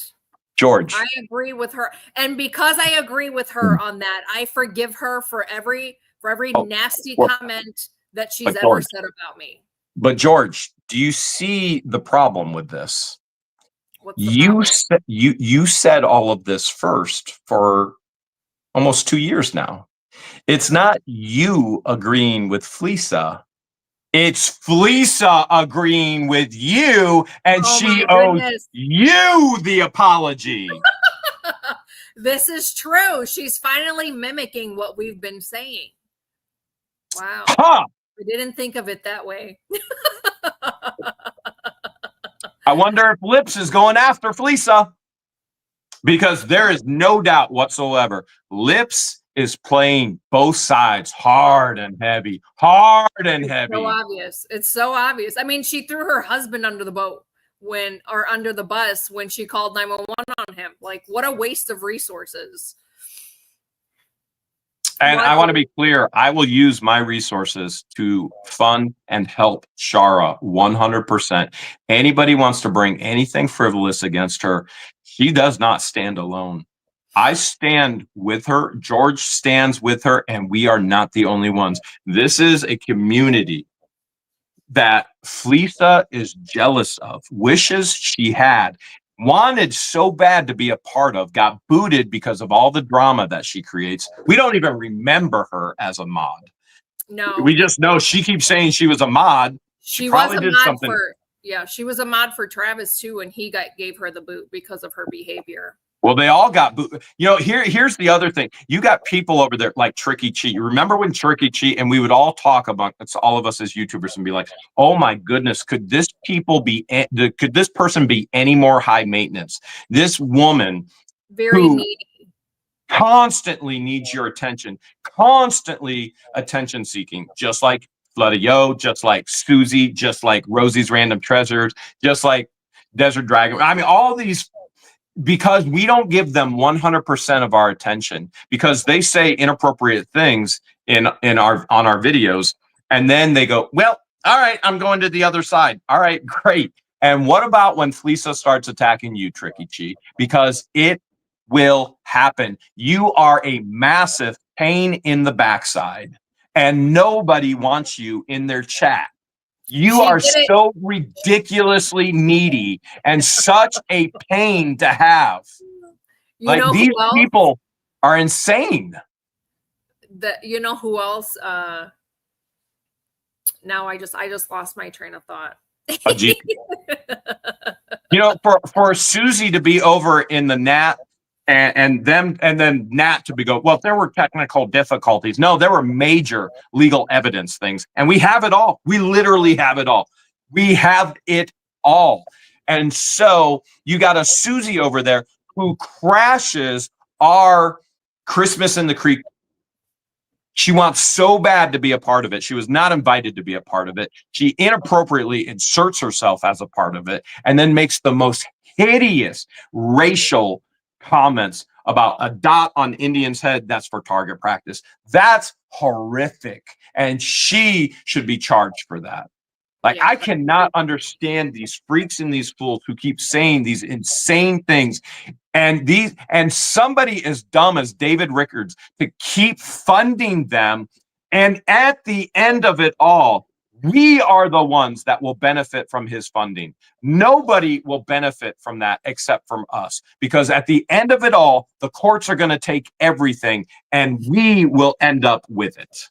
George. I agree with her. And because I agree with her on that, I forgive her for every nasty comment that she's ever said about me. But George, do you see the problem with this? You said all of this first for almost 2 years now. It's not you agreeing with Fleesa. It's Fleesa agreeing with you, and Oh she my owes goodness. you the apology. This is true. She's finally mimicking what we've been saying. Wow. Huh. I didn't think of it that way. I wonder if Lips is going after Fleesa, because there is no doubt whatsoever. Lips is playing both sides hard and heavy, hard and heavy. So obvious. It's so obvious. I mean, she threw her husband under the boat under the bus when she called 911 on him. Like, what a waste of resources. And I want to be clear, I will use my resources to fund and help Shara 100%. Anybody wants to bring anything frivolous against her, she does not stand alone. I stand with her. George stands with her, and we are not the only ones. This is a community that Fleesa is jealous of, wishes she had, wanted so bad to be a part of, got booted because of all the drama that she creates. We don't even remember her as a mod. No. We just know she keeps saying she was a mod. She was a mod she was a mod for Travis too, and he gave her the boot because of her behavior. Well, they all got booted. You know, here's the other thing. You got people over there like Tricky Cheat. You remember when Tricky Cheat, and we would all talk about it's all of us as YouTubers and be like, oh my goodness, could this person be any more high maintenance? This woman very needy, constantly needs your attention, constantly attention seeking, just like Flooded Yo, just like Susie, just like Rosie's Random Treasures, just like Desert Dragon. I mean, all these, because we don't give them 100% of our attention, because they say inappropriate things on our videos, and then they go, well, all right, I'm going to the other side. All right, great. And what about when Fleesa starts attacking you, Tricky Cheat? Because it will happen. You are a massive pain in the backside, and nobody wants you in their chat. You are so ridiculously needy and such a pain to have. Like, these people are insane. You know who else? Now I just lost my train of thought. You know, for Susie to be over in the Nat and then Nat to be well, there were technical difficulties. No, there were major legal evidence things, and we have it all. We literally have it all. We have it all. And so you got a Susie over there who crashes our Christmas in the Creek. She wants so bad to be a part of it. She was not invited to be a part of it. She inappropriately inserts herself as a part of it, and then makes the most hideous racial comments about a dot on Indian's head. That's for target practice. That's horrific. And she should be charged for that. Like, I cannot understand these freaks and these fools who keep saying these insane things. And somebody as dumb as David Rickards to keep funding them. And at the end of it all, we are the ones that will benefit from his funding. Nobody will benefit from that except from us, because at the end of it all, the courts are going to take everything and we will end up with it.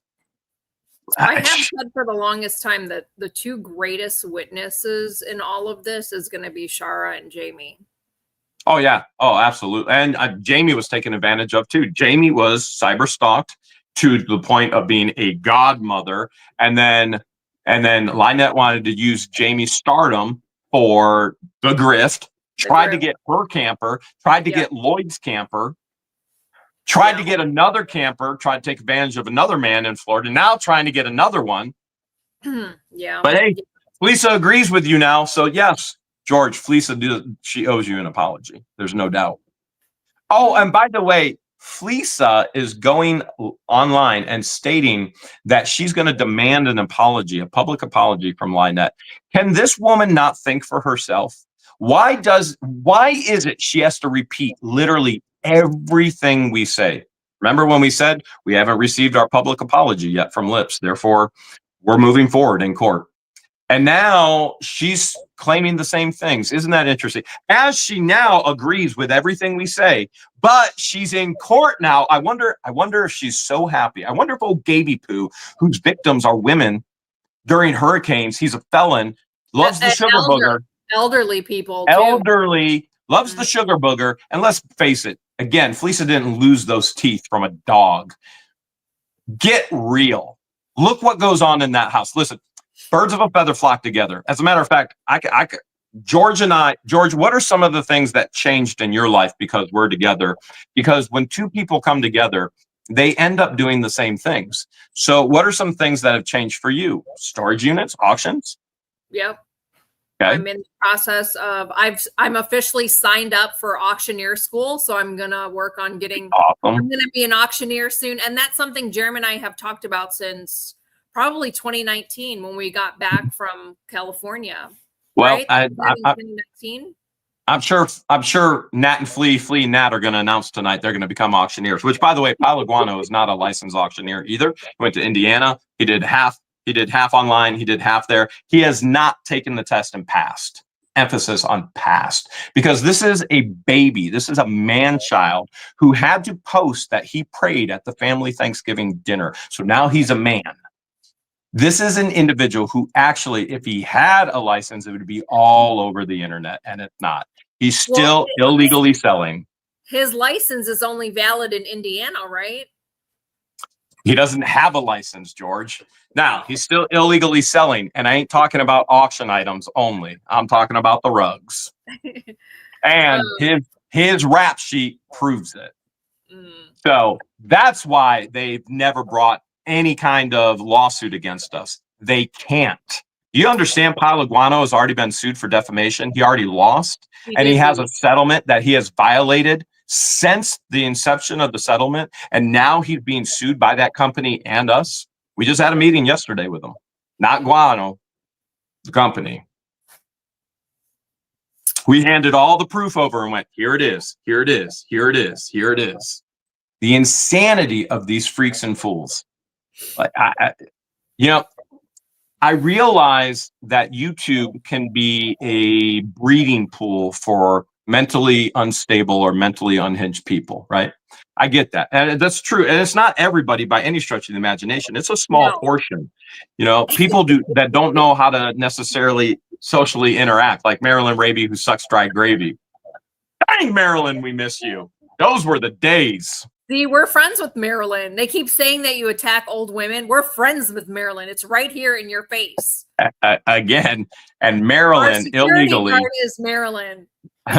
I have said for the longest time that the two greatest witnesses in all of this is going to be Shara and Jamie. Oh, yeah. Oh, absolutely. And Jamie was taken advantage of, too. Jamie was cyber stalked to the point of being a godmother. And then Lynette wanted to use Jamie's stardom for the grift, tried to get her camper, tried to get Lloyd's camper, tried to get another camper, tried to take advantage of another man in Florida, now trying to get another one. Yeah. But hey, Fleesa agrees with you now. So yes, George, Fleesa, she owes you an apology. There's no doubt. Oh, and by the way, Fleesa is going online and stating that she's going to demand an apology, a public apology from Lynette. Can this woman not think for herself? Why is it she has to repeat literally everything we say? Remember when we said we haven't received our public apology yet from Lips, therefore we're moving forward in court. And now she's claiming the same things. Isn't that interesting? As she now agrees with everything we say, but she's in court now. I wonder if she's so happy. I wonder if old Gaby Poo, whose victims are women during hurricanes, he's a felon, loves the sugar booger. Elderly people, too. Elderly, loves the sugar booger. And let's face it, again, Fleeca didn't lose those teeth from a dog. Get real. Look what goes on in that house. Listen, birds of a feather flock together. As a matter of fact, George, what are some of the things that changed in your life because we're together? Because when two people come together, they end up doing the same things. So what are some things that have changed for you? Storage units, auctions? Yep. Okay. I'm in the process of, I'm officially signed up for auctioneer school. So I'm going to work on getting, I'm going to be an auctioneer soon. And that's something Jeremy and I have talked about since probably 2019 when we got back from California. Well, right? 2019? I'm sure Nat and Flea and Nat are going to announce tonight they're going to become auctioneers, which, by the way, Palaguano is not a licensed auctioneer either. He went to Indiana. He did half online. He did half there. He has not taken the test and passed. Emphasis on passed, because this is a baby. This is a man-child who had to post that he prayed at the family Thanksgiving dinner. So now he's a man. This is an individual who actually, if he had a license, it would be all over the internet, and it's not. He's still illegally selling. His license is only valid in Indiana, right? He doesn't have a license, George. Now, he's still illegally selling, and I ain't talking about auction items only. I'm talking about the rugs. And his rap sheet proves it. So that's why they've never brought any kind of lawsuit against us. They can't. You understand Palaguano has already been sued for defamation. He already lost, and he has a settlement that he has violated since the inception of the settlement, and now he's being sued by that company and us. We just had a meeting yesterday with him. Not Guano, the company. We handed all the proof over and went, here it is, here it is, here it is, here it is. The insanity of these freaks and fools. Like I realize that YouTube can be a breeding pool for mentally unstable or mentally unhinged people, right? I get that. And that's true. And it's not everybody by any stretch of the imagination. It's a small portion. People that don't know how to necessarily socially interact, like Marilyn Raby, who sucks dry gravy. Dang, Marilyn, we miss you. Those were the days. See, we're friends with Marilyn. They keep saying that you attack old women. We're friends with Marilyn. It's right here in your face. Again, and Marilyn illegally. Guard is Marilyn.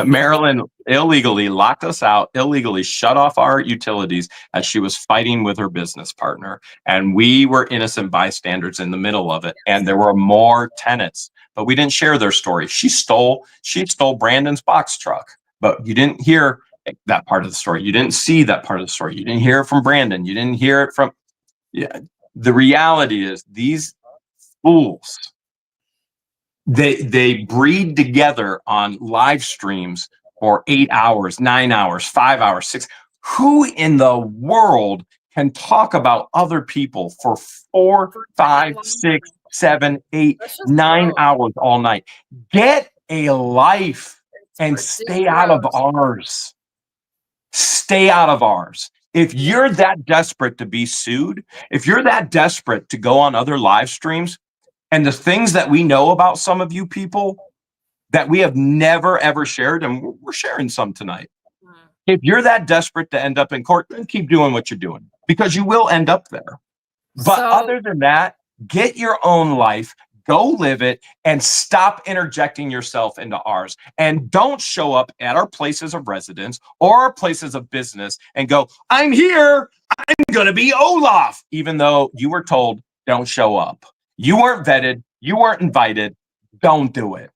Marilyn illegally locked us out, illegally shut off our utilities as she was fighting with her business partner. And we were innocent bystanders in the middle of it. And there were more tenants, but we didn't share their story. She stole Brandon's box truck, but you didn't hear that part of the story. You didn't see that part of the story. You didn't hear it from Brandon. You didn't hear it from, the reality is these fools, they breed together on live streams for 8 hours, 9 hours, 5 hours, 6. Who in the world can talk about other people for 4, 5, 6, 7, 8, 9 hours all night? Get a life and stay out of ours. Stay out of ours. If you're that desperate to be sued, if you're that desperate to go on other live streams, and the things that we know about some of you people that we have never, ever shared, and we're sharing some tonight. If you're that desperate to end up in court, then keep doing what you're doing, because you will end up there. But other than that, get your own life, go live it, and stop interjecting yourself into ours. And don't show up at our places of residence or our places of business and go, I'm here, I'm going to be Olaf, even though you were told don't show up. You weren't vetted. You weren't invited. Don't do it.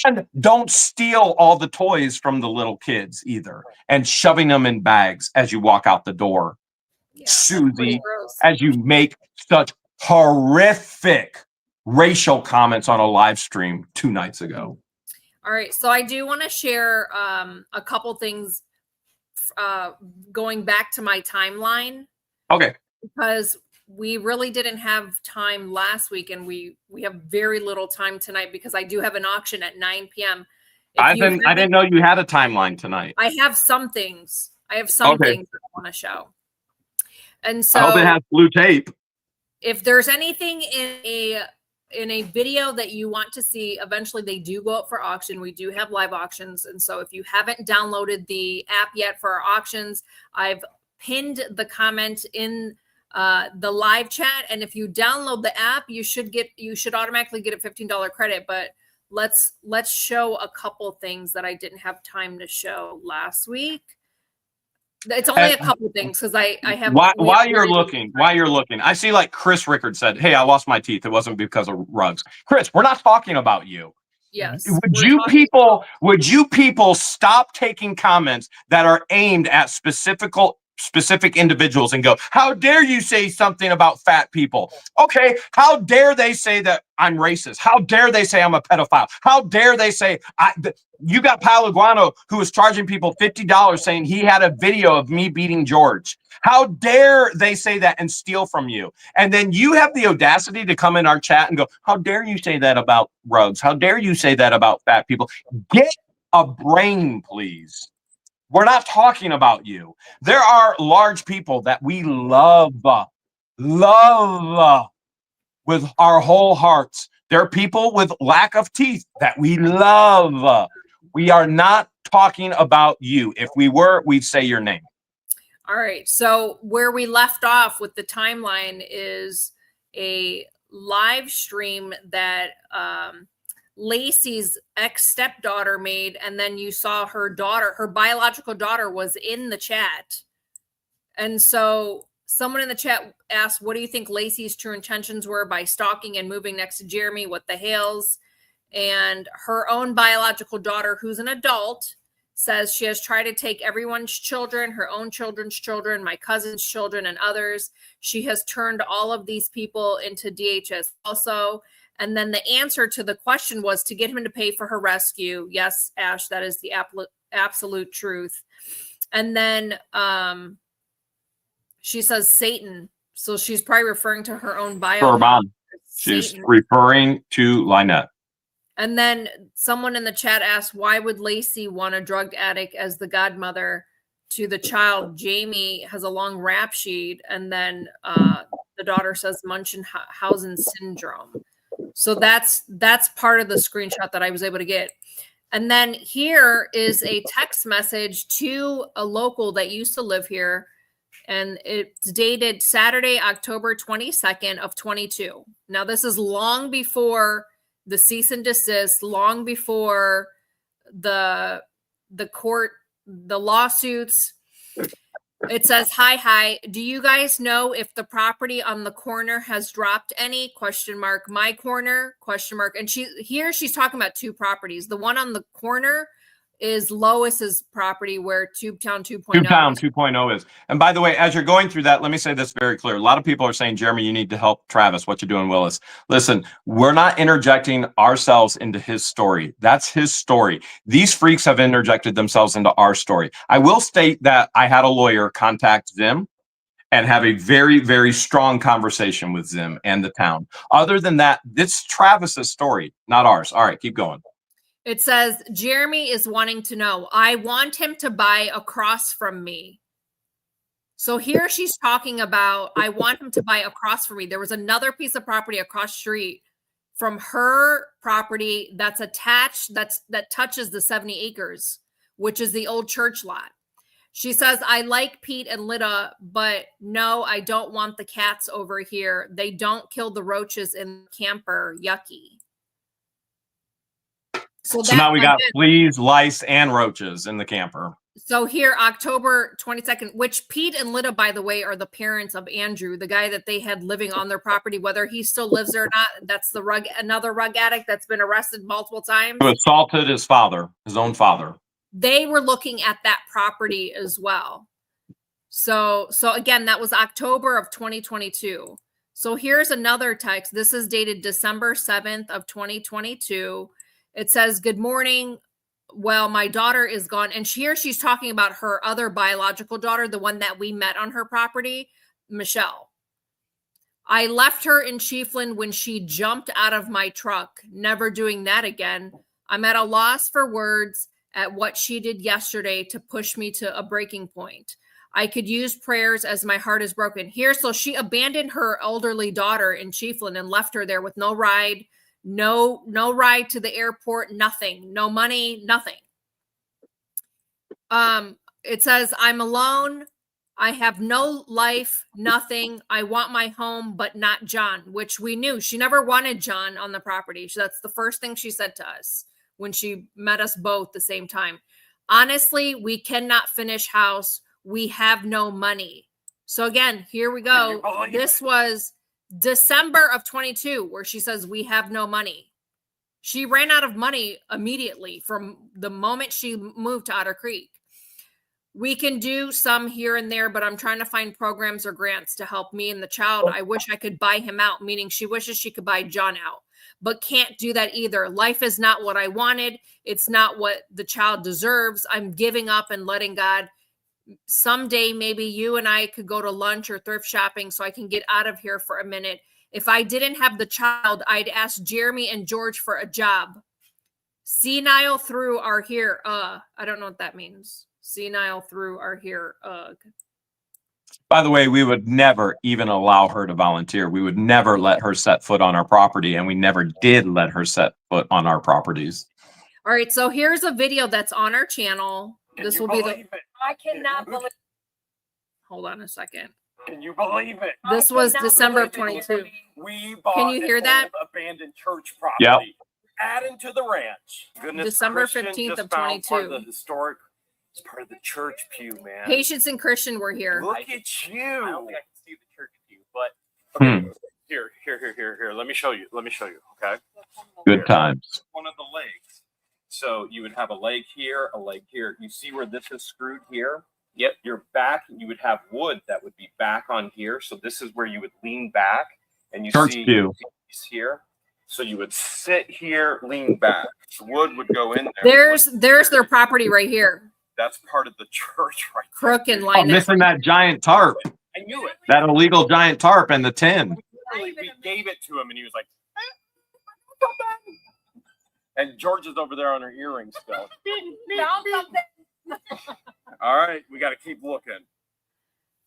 And don't steal all the toys from the little kids either and shoving them in bags as you walk out the door. Yeah, Susie, as you make such horrific racial comments on a live stream 2 nights ago. All right. So I do want to share a couple things going back to my timeline. Okay. Because we really didn't have time last week, and we have very little time tonight because I do have an auction at 9 p.m. I didn't know you had a timeline tonight. I have some things. Things that I want to show. And so I hope it has blue tape. If there's anything in a video that you want to see, eventually they do go up for auction. We do have live auctions. And so if you haven't downloaded the app yet for our auctions, I've pinned the comment in the live chat. And if you download the app, you should automatically get a $15 credit. But let's show a couple things that I didn't have time to show last week. It's only a couple things because I have. While you're looking, I see like Chris Rickard said, "Hey, I lost my teeth. It wasn't because of rugs." Chris, we're not talking about you. Yes. Would you people stop taking comments that are aimed at specific individuals and go, "How dare you say something about fat people?" Okay, how dare they say that I'm racist? How dare they say I'm a pedophile? How dare they say you got Palaguano who was charging people $50 saying he had a video of me beating George. How dare they say that and steal from you? And then you have the audacity to come in our chat and go, "How dare you say that about rugs? How dare you say that about fat people?" Get a brain, please. We're not talking about you. There are large people that we love with our whole hearts. There are people with lack of teeth that we love. We are not talking about you. If we were, we'd say your name. All right. So where we left off with the timeline is a live stream that Lacey's ex-stepdaughter made, and then you saw her daughter, her biological daughter, was in the chat. And so someone in the chat asked, what do you think Lacey's true intentions were by stalking and moving next to Jeremy? What the Hales? And her own biological daughter, who's an adult, says she has tried to take everyone's children, her own children's children, my cousin's children, and others. She has turned all of these people into DHS also. And then the answer to the question was to get him to pay for her rescue. Yes, Ash, that is the absolute truth. And then she says Satan. So she's probably referring to her own bio. She's referring to Lynette. And then someone in the chat asked, why would Lacey want a drug addict as the godmother to the child? Jamie has a long rap sheet. And then the daughter says Munchausen syndrome. So that's part of the screenshot that I was able to get. And then here is a text message to a local that used to live here. And it's dated Saturday, October 22nd of 22. Now, this is long before the cease and desist, long before the court, the lawsuits. It says, hi. Do you guys know if the property on the corner has dropped any? ? My corner ? And she's talking about two properties. The one on the corner is Lois's property where Tubetown 2.0 is. And by the way, as you're going through that, let me say this very clear. A lot of people are saying, Jeremy, you need to help Travis. What you're doing, Willis. Listen, we're not interjecting ourselves into his story. That's his story. These freaks have interjected themselves into our story. I will state that I had a lawyer contact them and have a very, very strong conversation with them and the town. Other than that, it's Travis's story, not ours. All right, keep going. It says, Jeremy is wanting to know, I want him to buy across from me. So here she's talking about, I want him to buy across from me. There was another piece of property across the street from her property that's attached, that touches the 70 acres, which is the old church lot. She says, I like Pete and Lita, but no, I don't want the cats over here. They don't kill the roaches in the camper. Yucky. So now we got fleas, lice, and roaches in the camper. So here, October 22nd, which Pete and Lita, by the way, are the parents of Andrew, the guy that they had living on their property, whether he still lives there or not. That's another rug addict that's been arrested multiple times. Who assaulted his own father. They were looking at that property as well. So again, that was October of 2022. So here's another text. This is dated December 7th of 2022. It says, good morning. Well, my daughter is gone. And here she's talking about her other biological daughter, the one that we met on her property, Michelle. I left her in Chiefland when she jumped out of my truck. Never doing that again. I'm at a loss for words at what she did yesterday to push me to a breaking point. I could use prayers as my heart is broken. Here, so she abandoned her elderly daughter in Chiefland and left her there with no ride, no ride to the airport, nothing, no money, nothing. It says, I'm alone. I have no life, nothing. I want my home, but not John, which we knew. She never wanted John on the property. So that's the first thing she said to us when she met us both the same time. Honestly, we cannot finish house. We have no money. So again, here we go. This was December of 22, where she says we have no money. She ran out of money immediately from the moment she moved to Otter Creek. We can do some here and there, but I'm trying to find programs or grants to help me and the child. I wish I could buy him out, meaning she wishes she could buy John out, but can't do that either. Life is not what I wanted. It's not what the child deserves. I'm giving up and letting God. Someday, maybe you and I could go to lunch or thrift shopping so I can get out of here for a minute. If I didn't have the child, I'd ask Jeremy and George for a job. Senile through are here. I don't know what that means. Senile through are here. By the way, we would never even allow her to volunteer. We would never let her set foot on our property, and we never did let her set foot on our properties. All right, so here's a video that's on our channel. This will be the. I cannot believe. Hold on a second. Can you believe it? This was December of 22. We bought Can you hear that? Abandoned church property. Yep. Adding to the ranch. Goodness, December Christian 15th just of found part 22. the historic. It's part of the church pew, man. Patience and Christian were here. Look at you. I don't think I can see the church pew, but okay. Here. Let me show you. Okay. Good times. One of the legs. So you would have a leg here, a leg here. You see where this is screwed here? Yep. Your back, you would have wood that would be back on here. So this is where you would lean back, and you Church see pew. Here. So you would sit here, lean back. The wood would go in there. There's their property right here. That's part of the church, right? Crook and Oh, line. missing that giant tarp. I knew it. That illegal giant tarp and the tin. We gave it to him, and he was like, and George is over there on her earrings still. All right, we got to keep looking.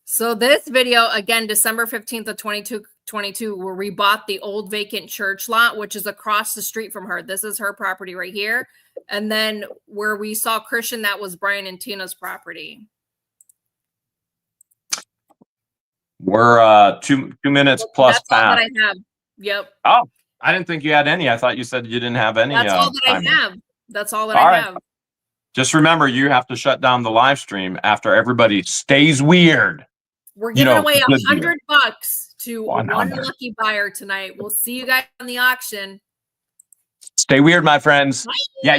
So this video, again, December 15th of 22, where we bought the old vacant church lot, which is across the street from her. This is her property right here. And then where we saw Christian, that was Brian and Tina's property. We're 2 minutes plus That's all that past. I have. Yep. Oh, I didn't think you had any. I thought you said you didn't have any. That's all that timer. I have. That's all that All I right. have. Just remember, you have to shut down the live stream after everybody stays weird. We're giving away good $100 to one 100. lucky buyer tonight. We'll see you guys on the auction. Stay weird, my friends. Bye. Yeah.